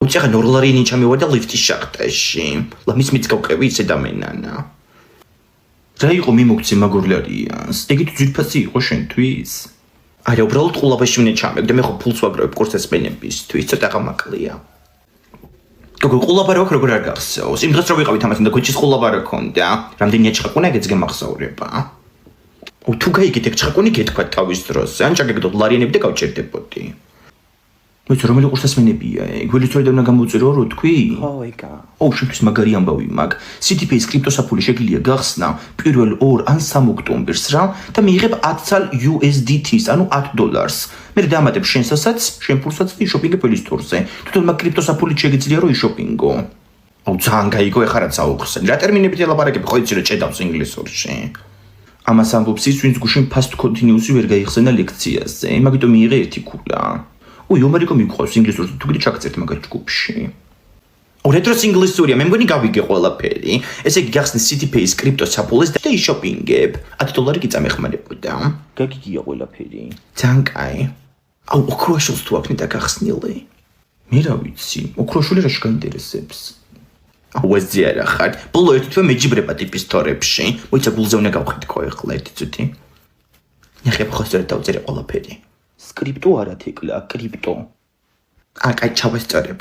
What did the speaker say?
უცახა ნორლარიანი ჩამევარ და ლიფტის შახტაში. ლამის მიც გავყევი ისე და მენანა. რა იყო მიმოქცე მაგორლარიანს? ეგეთ ძვირფასი იყო შენთვის? არა, უბრალოდ ყულაბაში უნდა ჩამეგდე, მე ხო ფულს ვაგროვებ კურსის სპენებისთვის, ცოტა გამაკლია. გოგო ყულაბა რა როგორ არ გახსოვს? იმ დროს რო ვიყავით ამასთან და ქუჩის ყულაბა რა ქონდა? რამდენია ჩხაკუნა ეგეც გემახსოვრება. თუ გაიგეთ ეგ ჩხაკუნი გეთქვათ თავის დროზე, ან ჩაგეგდოთ ლარიანები და გავჭერდებოდი. მოიცა რომელი ყურსასმენებია ეგ? ველიწორი და უნდა გამოუწერო რო თქვი? ხო, ეგა. შენთვის მაგარი ამბავი მაგ. CTP-ის კრიპტოსაფული შეგიძლია გახსნა 1 2 ან 3 ოქტომბერს რა და მიიღებ 10 ცალ USDT-ს, ანუ $10. მე დამატებ შენსასაც, შენ ფულსაც და იშოპინგებ ველისტორზე. თვითონ მაგ კრიპტოსაფულით შეგიძლია რომ იშოპინგო. ძალიან გაიგო ეხლა რაც აუხსენ. რა ტერმინებით ელაპარაკები ხო იცი რომ ჭედავს ინგლისურში. ამას ამბობს ის, ვინც გუშინ past continuous-ი ვერ გაიხსენა ლექციაზე. მაგიტომ მიიღე 1 ქულა. იომარიკო მიყვავს ინგლისურს თუ კიდე ჩაგწერთ მაგათ ჯგუფში. რედროს ინგლისურია, მე მგონი გავიგე ყველაფერი. ესე იგი გახსნი CTP-ის კრიპტოსაფულს და იშოპინგებ. $10 კი წამეხმარებოდა. გაგიგია ყველაფერი. ძალიან კაი. ოქროაშულს თუ აქნი და გახსნილი. მე რა ვიცი, ოქროაშული რაში გაინტერესებს? ვეზი არა ხარ. ბოლო ერთი თვე მეჯიბრება ტიპის თორებში. მოიცა გულზე უნდა გავხედქო ეხლა ერთი წუთი. ნახებ ხო სწორად დავწერე ყველაფერი. სკრიპტო არა თეკლა, კრიპტო. კაი ჩავესწორებ.